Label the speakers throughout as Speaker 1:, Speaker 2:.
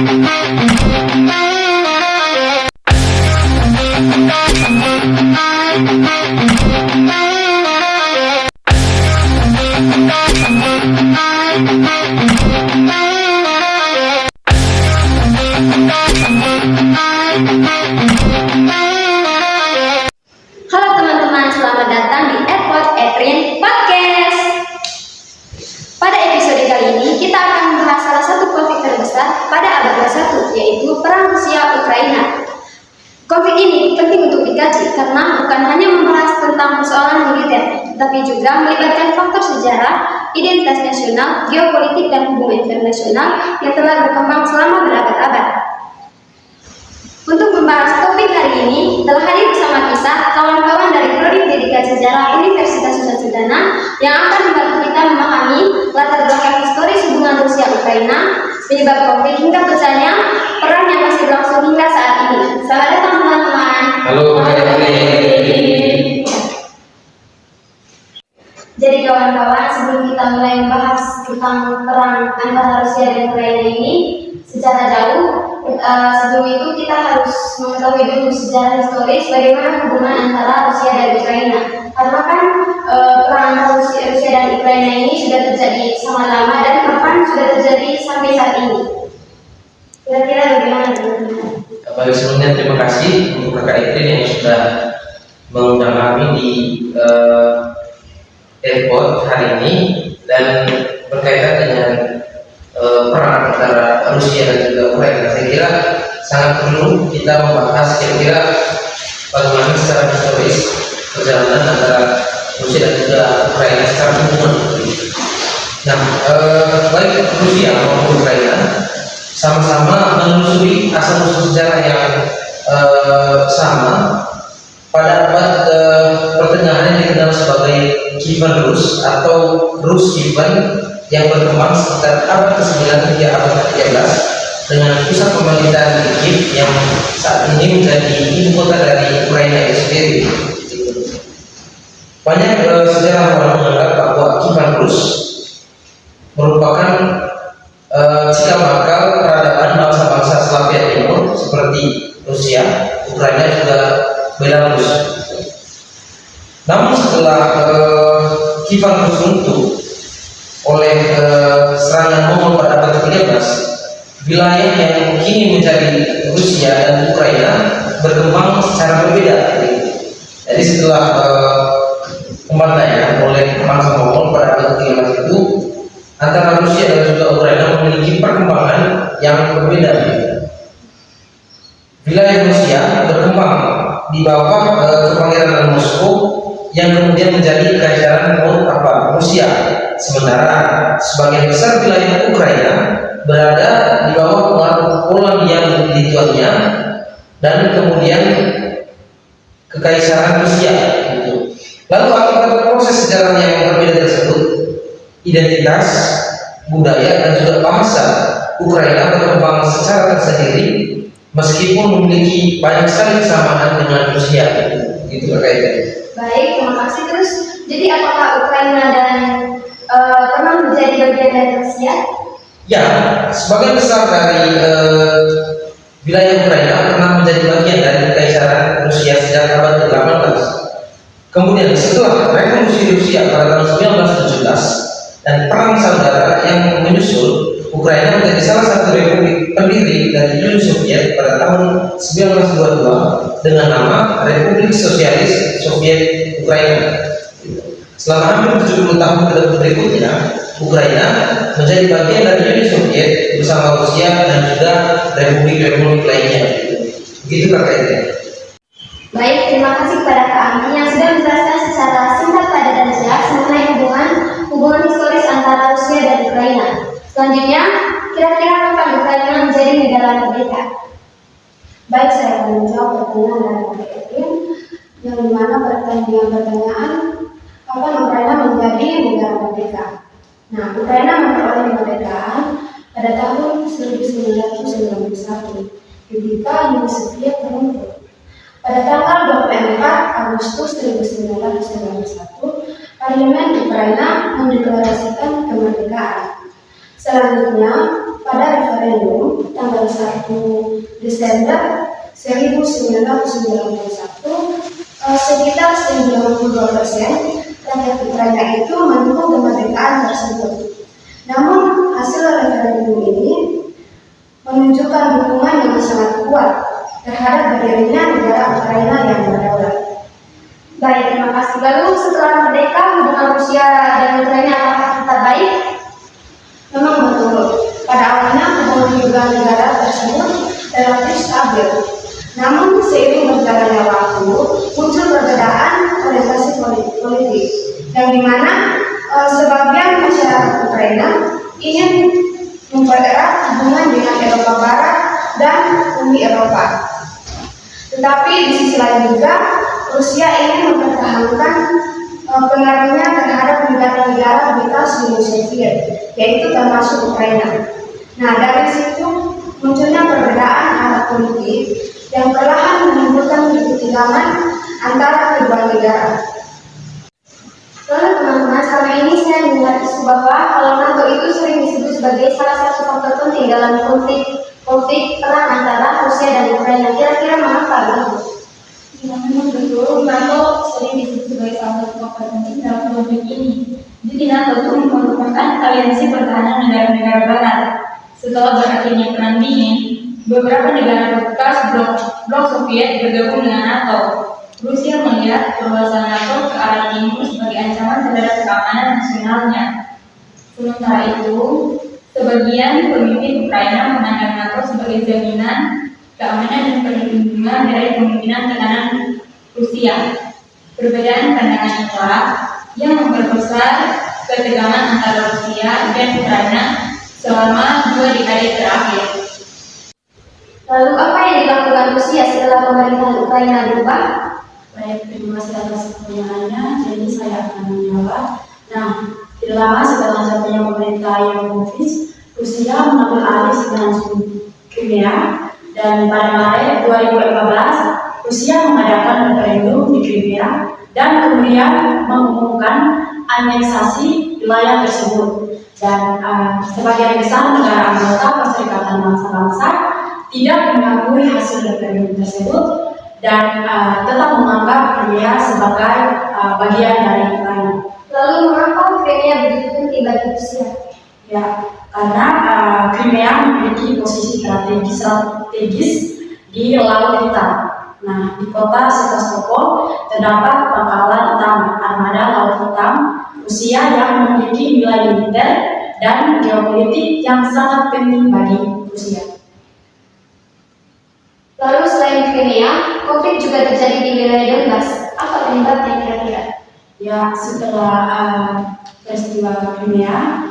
Speaker 1: teman-teman, selamat datang di Airport Eprin Podcast. Pada episode kali ini kita akan membahas salah satu konflik terbesar pada abad ke-21, yaitu Perang Rusia-Ukraina. Konflik ini penting untuk dikaji karena bukan hanya membahas tentang persoalan militer, tapi juga melibatkan faktor sejarah, identitas nasional, geopolitik, dan hubungan internasional yang telah berkembang selama berabad-abad. Untuk membahas topik hari ini, telah hadir bersama kita kawan-kawan dari Prodi Pendidikan Sejarah Universitas Nusa Cendana yang akan membantu kita memahami latar belakang historis hubungan Rusia-Ukraina, penyebab konflik hingga tentunya perang yang masih berlangsung hingga saat ini. Selamat datang teman-teman.
Speaker 2: Halo teman-teman.
Speaker 1: Jadi kawan-kawan, sebelum kita mulai membahas tentang perang antara Rusia dan Ukraina ini secara jauh, sebelum itu kita harus mengetahui dulu sejarah historis bagaimana hubungan antara Rusia dan Ukraina. Karena kan perang Rusia dan Ukraina ini sudah terjadi sangat lama dan bahkan sudah terjadi sampai saat ini. Kira-kira bagaimana teman-teman?
Speaker 2: Baik, sebelumnya terima kasih untuk Kakak Iprin yang sudah mengundang kami di airport hari ini dan berkaitan dengan perang antara Rusia dan juga Ukraina. Saya kira sangat perlu kita membahas kira-kira bagaimana secara historis perjalanan antara Rusia dan juga Ukraina secara hubungan. Nah, baik Rusia maupun Ukraina sama-sama menelusuri asal-usul sejarah yang sama pada abad pertengahan yang dikenal sebagai Kievan Rus atau Rus Kievan yang berkembang sekitar abad ke-9 hingga abad ke-13 dengan pusat pemerintahan di Kiev yang saat ini menjadi ibu kota dari Ukraina itu sendiri. Banyak sejarawan menganggap bahwa Kievan Rus merupakan cikal bakal peradaban bangsa-bangsa Slavia Timur seperti Rusia, Ukraina, juga Belarus. Namun setelah Kievan Rus runtuh oleh serangan Mongol pada abad ke-13, wilayah yang kini menjadi Rusia dan Ukraina berkembang secara berbeda. Jadi setelah pembantaian oleh bangsa Mongol pada abad ke-13 itu, antara Rusia dan juga Ukraina memiliki perkembangan yang berbeda. Wilayah Rusia berkembang di bawah kepanggilan Moskow yang kemudian menjadi Kekaisaran Rusia. Sementara sebagian besar wilayah Ukraina berada di bawah pengaruh Polandia dan Lituania dan kemudian Kekaisaran Rusia. Lalu akibat proses sejarah yang berbeda tersebut, identitas, budaya, dan juga bahasa Ukraina berkembang secara tersendiri meskipun memiliki banyak sekali kesamaan dengan Rusia. Itu terkait.
Speaker 1: Baik, terima kasih. Terus, jadi apakah Ukraina dan pernah menjadi bagian dari Rusia?
Speaker 2: Ya, sebagian besar dari wilayah Ukraina pernah menjadi bagian dari Kekaisaran Rusia sejak abad ke-18. Kemudian setelah revolusi Rusia pada tahun 1917 dan perang saudara yang menyusul, Ukraina menjadi salah satu republik pendiri dari Uni Soviet pada tahun 1922 dengan nama Republik Sosialis Soviet Ukraina. Selama hampir 70 tahun berikutnya, Ukraina menjadi bagian dari Uni Soviet bersama Rusia dan juga republik-republik lainnya. Begitu terkaitnya.
Speaker 1: Baik, terima kasih kepada Kak Ami yang sudah menjelaskan secara singkat, padat, dan jelas mengenai hubungan historis antara Rusia dan Ukraina. Selanjutnya, kira-kira kapan Ukraina menjadi negara merdeka? Baik, saya akan menjawab pertanyaan dari Pak Edwin, yang dimana pertanyaan kapan Ukraina menjadi negara merdeka. Nah, Ukraina memperoleh kemerdekaan pada tahun 1991 ketika Uni Soviet runtuh. Pada tanggal 24 Agustus 1991, Parlemen Ukraina mendeklarasikan kemerdekaan. Selanjutnya, pada referendum tanggal
Speaker 3: tanggal 1 Desember 1991, sekitar 92% rakyat Ukraina itu mendukung kemerdekaan tersebut. Namun hasil referendum ini menunjukkan dukungan yang sangat kuat terhadap berdirinya negara Ukraina yang berdaulat.
Speaker 1: Baik, terima kasih. Lalu setelah merdeka, hubungan Rusia dan Ukraina apakah tetap baik?
Speaker 3: Memang betul, pada awalnya hubungan kedua negara tersebut relatif stabil. Namun seiring berjalannya waktu, muncul perbedaan orientasi politik, yang dimana sebagian masyarakat Ukraina ingin mempererat hubungan dengan Eropa Barat dan Uni Eropa. Tetapi di sisi lain juga, Rusia ingin mempertahankan pengaruhnya terhadap negara-negara bekas Uni Soviet, yaitu termasuk Ukraina. Nah, dari situ munculnya perbedaan arah politik yang perlahan menimbulkan ketegangan antara kedua negara.
Speaker 1: Lalu teman-teman, selama ini saya mendengar isu bahwa kalau NATO itu sering disebut sebagai salah satu faktor penting dalam konflik perang antara Rusia dan Ukraina. Kira-kira mengapa begitu?
Speaker 4: Ya, memang betul, NATO sering disebut sebagai salah satu faktor penting dalam konflik ini. Jadi NATO itu merupakan aliansi pertahanan negara-negara Barat. Setelah berakhirnya Perang Dingin, beberapa negara bekas blok Soviet bergabung dengan NATO. Rusia melihat perluasan NATO ke arah timur sebagai ancaman terhadap keamanan nasionalnya. Sementara itu, sebagian pemimpin Ukraina memandang NATO sebagai jaminan keamanan dan perlindungan dari kemungkinan tekanan Rusia. Perbedaan pandangan inilah yang memperbesar ketegangan antara Rusia dan Ukraina selama 2 dekade terakhir.
Speaker 1: Lalu apa yang dilakukan Rusia setelah pemerintahan Ukraina berubah?
Speaker 4: Baik, terima kasih atas pertanyaannya. Jadi saya akan menjawab. Nah, tidak lama setelah jatuhnya pemerintah Yanukovych, Rusia mengambil alih semenanjung Crimea, dan pada Maret 2014 Rusia mengadakan referendum di Crimea dan kemudian mengumumkan aneksasi wilayah tersebut. Dan sebagian besar negara anggota Perserikatan Bangsa-Bangsa tidak mengakui hasil referendum tersebut dan tetap menganggap Crimea sebagai bagian dari Ukraina.
Speaker 1: Lalu mengapa Crimea begitu penting bagi Rusia?
Speaker 4: Ya, karena Crimea memiliki posisi strategis di Laut Hitam. Nah, di kota Sevastopol terdapat pangkalan utama armada Laut Hitam Rusia yang memiliki nilai militer dan geopolitik yang sangat penting bagi Rusia.
Speaker 1: Lalu selain Crimea, konflik juga terjadi di wilayah Donbas. Apa penyebabnya kira-kira?
Speaker 4: Ya, setelah peristiwa Crimea,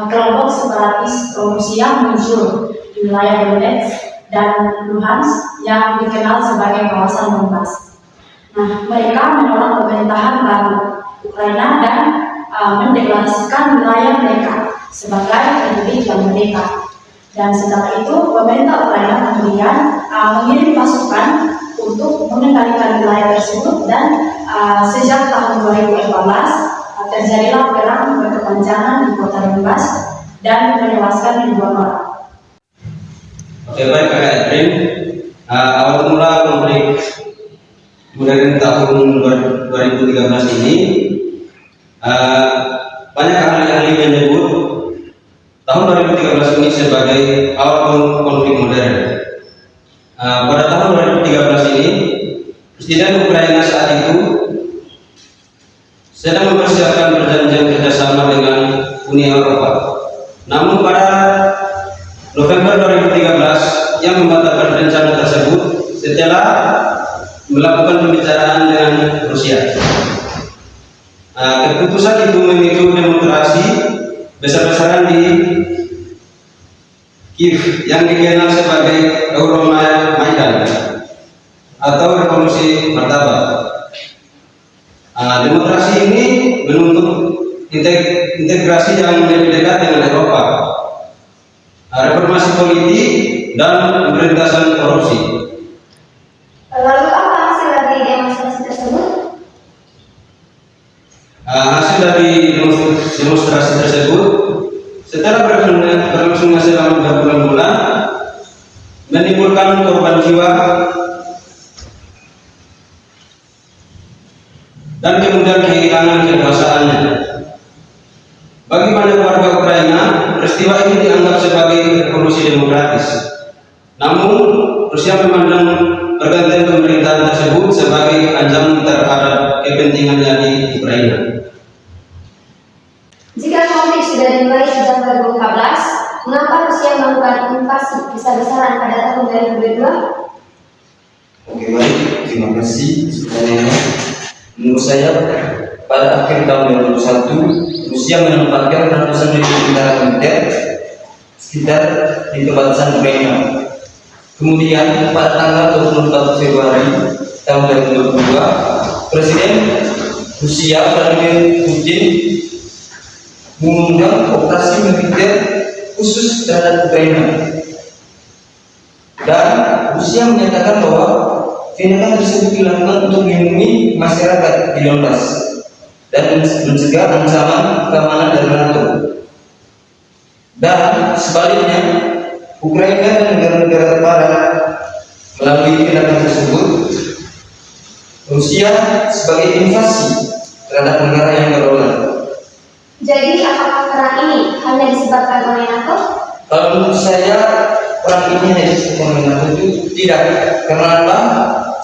Speaker 4: kelompok separatis pro-Rusia muncul di wilayah Donetsk dan Luhansk yang dikenal sebagai kawasan Donbas. Nah, mereka menolak pemerintahan baru Ukraina dan mendeklarasikan wilayah mereka sebagai republik yang merdeka. Dan setelah itu, pemerintah Ukraina kemudian mengirim pasukan untuk mengendalikan wilayah tersebut dan sejak tahun 2014 terjadilah perang berkepanjangan di kota Donbas dan menewaskan ribuan orang.
Speaker 2: Oke, baik Kakak Edrin. Awal mula konflik modern tahun 2013 ini, banyak ahli-ahli menyebut tahun 2013 ini sebagai awal konflik modern. Pada tahun 2013 ini, Presiden Ukraina saat itu sedang mempersiapkan perjanjian kerjasama dengan Uni Eropa. Namun pada November 2013 yang membatalkan rencana tersebut setelah melakukan pembicaraan dengan Rusia. Keputusan itu memicu demonstrasi besar-besaran di Kiev yang dikenal sebagai Euromaidan atau Revolusi Martabat. Demonstrasi ini menuntut integrasi yang lebih dekat dengan Eropa, reformasi politik dan pemberantasan korupsi.
Speaker 1: Lalu apa hasil dari demonstrasi tersebut?
Speaker 2: Hasil dari demonstrasi tersebut, setelah berlangsungnya selama berbulan-bulan,
Speaker 5: menimbulkan korban jiwa dan kemudian kehilangan kedewasaan. Bagi banyak warga Ukraina, peristiwa ini dianggap sebagai revolusi demokratis. Namun, Rusia memandang pergantian pemerintahan tersebut sebagai ancaman terhadap kepentingannya di Ukraina.
Speaker 1: Jika konflik sudah dimulai sejak 2014, mengapa Rusia melakukan invasi besar-besaran pada tahun 2022?
Speaker 6: Oke, baik, terima kasih. Sebenarnya, menurut saya pada akhir tahun 2021 Rusia menempatkan ratusan ribu tentara militer sekitar di perbatasan Ukraina. Kemudian pada tanggal 24 Februari tahun 2022 Presiden Rusia Vladimir Putin mengundang operasi militer khusus terhadap Ukraina, dan Rusia menyatakan bahwa tindakan tersebut dilakukan untuk melindungi masyarakat di Donbas dan mencegah ancaman keamanan dari NATO. Dan sebaliknya, Ukraina dan negara-negara tetangga melalui tindakan tersebut, Rusia sebagai invasi terhadap negara yang berdaulat.
Speaker 1: Jadi, apakah perang ini hanya disebabkan oleh NATO?
Speaker 6: Kalau menurut saya, perang ini hanya disebabkan oleh NATO itu tidak, karena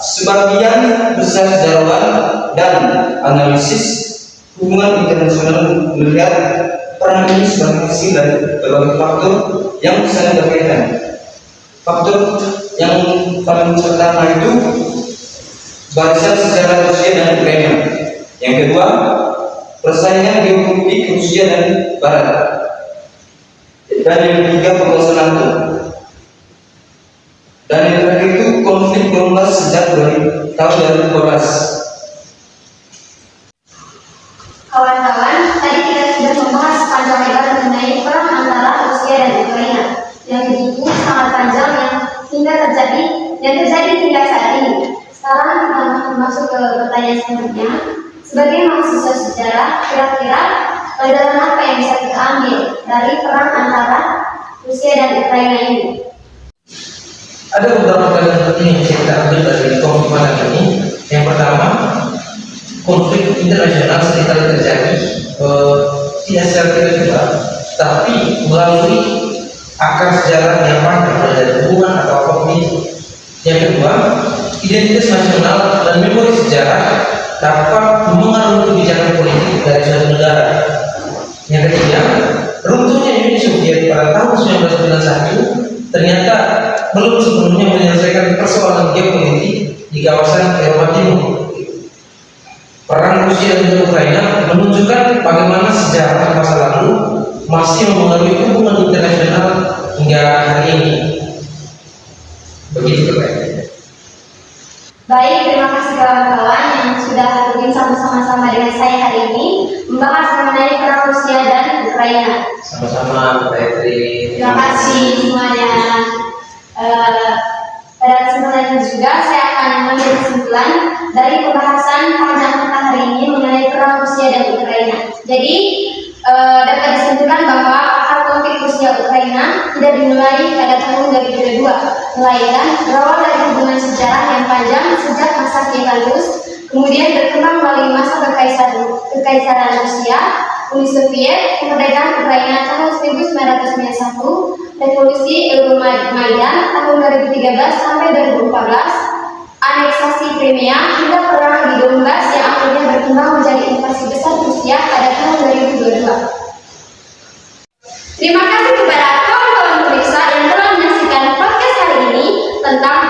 Speaker 6: sebagian besar sejarawan dan analisis hubungan internasional melihat perang ini sebagai hasil dari berbagai faktor yang saling berkaitan. Faktor yang paling pertama itu barisan sejarah Rusia dan Ukraina. Yang kedua, persaingan geopolitik Rusia dan Barat. Dan yang ketiga, penguasaan NATO. Dan yang terakhir itu konflik Donbas sejak tahun 2012.
Speaker 1: Kawan-kawan, tadi kita sudah membahas panjang lebar mengenai perang antara Rusia dan Ukraina yang begitu sangat panjang yang terjadi hingga saat ini. Sekarang kita akan masuk ke pertanyaan selanjutnya. Sebagai mahasiswa sejarah, kira-kira pelajaran apa yang bisa kita ambil dari perang antara Rusia dan Ukraina ini?
Speaker 2: Ada beberapa pelajaran penting yang bisa kita ambil dari konflik malam ini. Yang pertama, konflik internasional seringkali terjadi tidak secara tiba-tiba, tapi melalui akar sejarah yang panjang, mulai dari hubungan atau apapun itu. Yang kedua, identitas nasional dan memori sejarah dapat mengaruhi kebijakan politik dari suatu negara. Yang ketiga, runtuhnya Uni Soviet pada tahun 1991 ternyata belum sepenuhnya menyelesaikan persoalan geopolitik di kawasan Eropa Timur. Perang Rusia dan Ukraina menunjukkan bagaimana sejarah masa lalu masih mempengaruhi hubungan internasional hingga hari ini. Begitu pertanyaannya.
Speaker 1: Baik, terima kasih kawan-kawan yang sudah berbincang sama-sama dengan saya hari ini membahas mengenai perang Rusia dan Ukraina.
Speaker 2: Sama-sama, Pak Petri.
Speaker 1: Terima kasih semuanya. Pada kesempatan ini juga saya akan mengambil kesimpulan dari pembahasan panjang kita hari ini mengenai perang Rusia dan Ukraina. Jadi dapat disimpulkan bahwa akar konflik Rusia-Ukraina tidak dimulai pada tahun 2022, melainkan berawal dari hubungan sejarah yang panjang sejak masa Kiev, kemudian berkembang melalui masa kekaisaran Rusia, Uni Soviet, kemerdekaan Ukraina tahun 1991, revolusi Euromaidan tahun 2013 sampai 2014, aneksasi Crimea hingga perang di Donbas yang akhirnya berkembang menjadi invasi besar Rusia pada tahun 2022. Terima kasih kepada kawan-kawan pemirsa yang telah menyaksikan podcast hari ini tentang